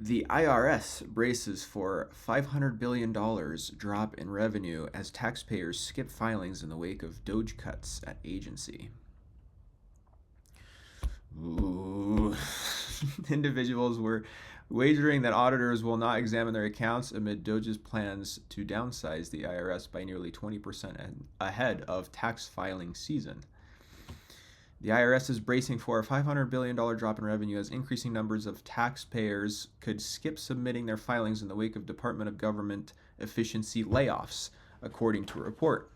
The IRS braces for $500 billion drop in revenue as taxpayers skip filings in the wake of Doge cuts at agency. Ooh. Individuals were wagering that auditors will not examine their accounts amid Doge's plans to downsize the IRS by nearly 20% ahead of tax filing season. The IRS is bracing for a $500 billion drop in revenue as increasing numbers of taxpayers could skip submitting their filings in the wake of Department of Government efficiency layoffs, according to a report.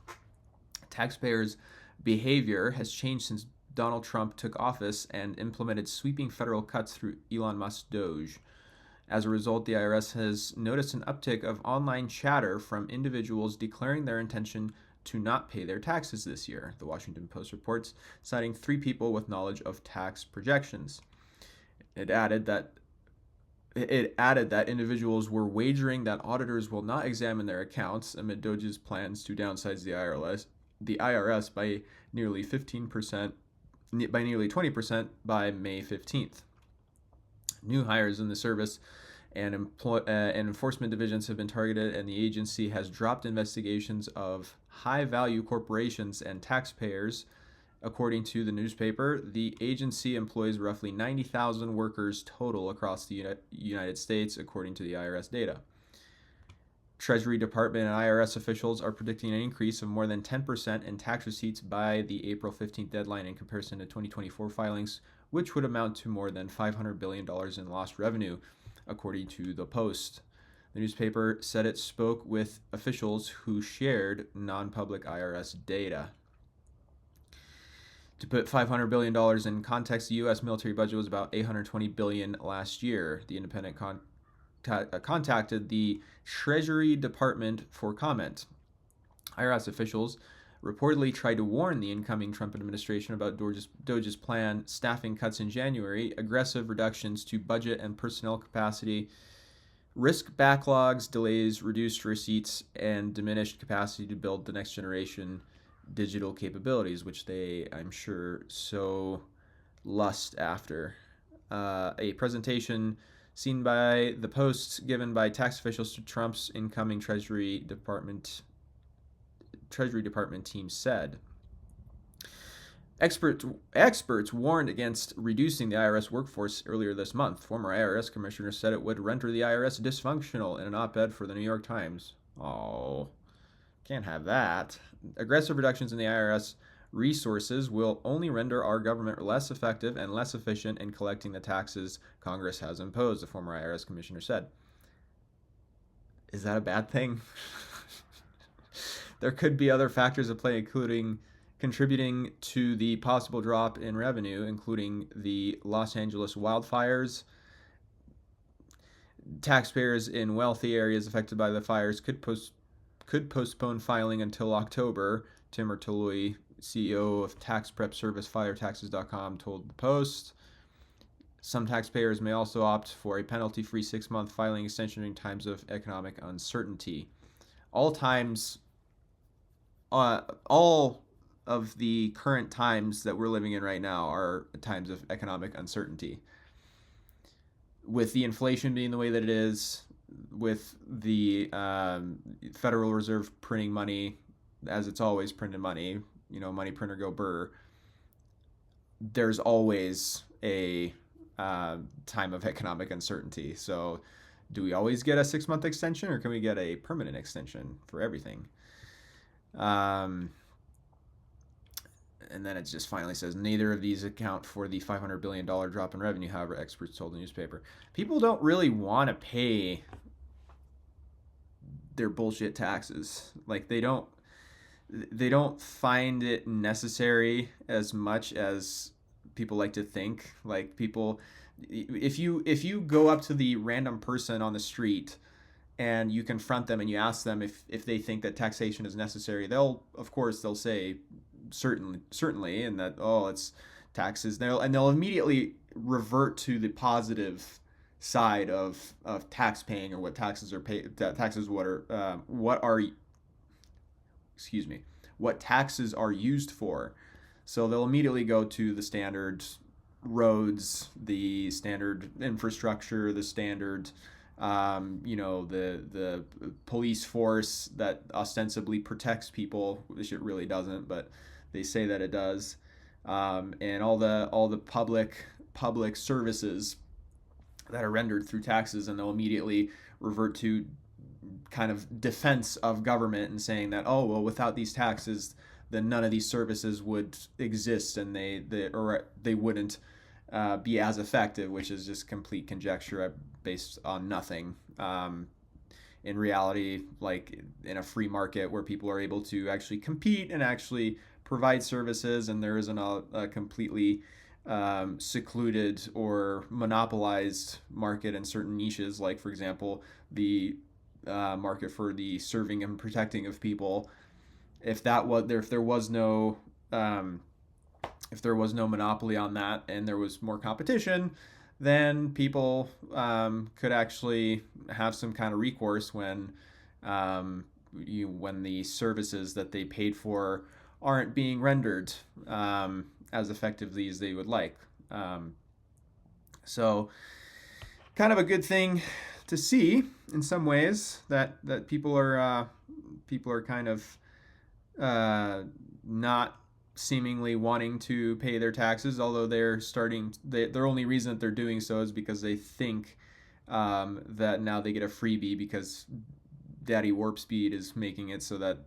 Taxpayers' behavior has changed since Donald Trump took office and implemented sweeping federal cuts through Elon Musk's Doge. As a result, the IRS has noticed an uptick of online chatter from individuals declaring their intention to not pay their taxes this year, the Washington Post reports, citing 3 people with knowledge of tax projections. It added that individuals were wagering that auditors will not examine their accounts amid Doge's plans to downsize the IRS by nearly 20% by May 15th. New hires in the service and enforcement divisions have been targeted, and the agency has dropped investigations of high-value corporations and taxpayers. According to the newspaper, the agency employs roughly 90,000 workers total across the United States, according to the IRS data. Treasury Department and IRS officials are predicting an increase of more than 10% in tax receipts by the April 15th deadline in comparison to 2024 filings, which would amount to more than $500 billion in lost revenue, according to the Post. The newspaper said it spoke with officials who shared non-public IRS data. To put $500 billion in context, the U.S. military budget was about $820 billion last year. The Independent contacted the Treasury Department for comment. IRS officials reportedly tried to warn the incoming Trump administration about Doge's planned staffing cuts in January, aggressive reductions to budget and personnel capacity, risk backlogs, delays, reduced receipts, and diminished capacity to build the next generation digital capabilities, which they, I'm sure, so lust after. A presentation seen by the Post given by tax officials to Trump's incoming Treasury Department team said. Experts warned against reducing the IRS workforce earlier this month. Former IRS commissioner said it would render the IRS dysfunctional in an op-ed for the New York Times. Oh, can't have that. Aggressive reductions in the IRS resources will only render our government less effective and less efficient in collecting the taxes Congress has imposed, the former IRS commissioner said. Is that a bad thing? There could be other factors at play, including contributing to the possible drop in revenue, including the Los Angeles wildfires. Taxpayers in wealthy areas affected by the fires could postpone filing until October, Tim Ertolui, CEO of tax prep service FireTaxes.com, told the Post. Some taxpayers may also opt for a penalty-free 6-month filing extension in times of economic uncertainty. All of the current times that we're living in right now are times of economic uncertainty. With the inflation being the way that it is, with the Federal Reserve printing money as it's always printed money, money printer go burr, there's always a time of economic uncertainty. So do we always get a 6-month extension, or can we get a permanent extension for everything? And then it just finally says, neither of these account for the $500 billion drop in revenue, however, experts told the newspaper. People don't really want to pay their bullshit taxes. Like, they don't find it necessary as much as people like to think. Like, people, if you go up to the random person on the street and you confront them and you ask them if they think that taxation is necessary, they'll say certainly, and that it's taxes. They'll immediately revert to the positive side of tax paying, or what taxes are paid. What taxes are used for. So they'll immediately go to the standard roads, the standard infrastructure, the standard, the police force that ostensibly protects people, which it really doesn't, but they say that it does, and all the public services that are rendered through taxes, and they'll immediately revert to kind of defense of government and saying that, oh well, without these taxes then none of these services would exist, and they wouldn't be as effective, which is just complete conjecture based on nothing. In reality, like in a free market where people are able to actually compete and actually provide services, and there isn't a completely secluded or monopolized market in certain niches, like for example the market for the serving and protecting of people. If that was there, um, if there was no monopoly on that, and there was more competition, then people could actually have some kind of recourse when the services that they paid for aren't being rendered as effectively as they would like. So, kind of a good thing to see in some ways that people are kind of not seemingly wanting to pay their taxes, although their only reason that they're doing so is because they think that now they get a freebie because Daddy Warp Speed is making it so that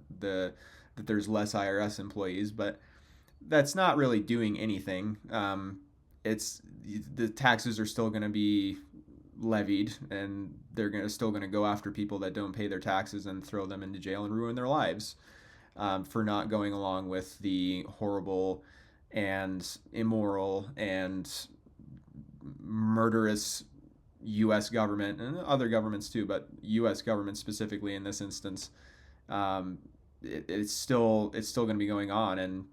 there's less IRS employees, but that's not really doing anything. It's the taxes are still going to be levied, and they're still going to go after people that don't pay their taxes and throw them into jail and ruin their lives for not going along with the horrible and immoral and murderous U.S. government, and other governments too, but U.S. government specifically in this instance. It's still going to be going on, and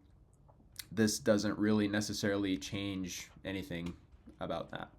this doesn't really necessarily change anything about that.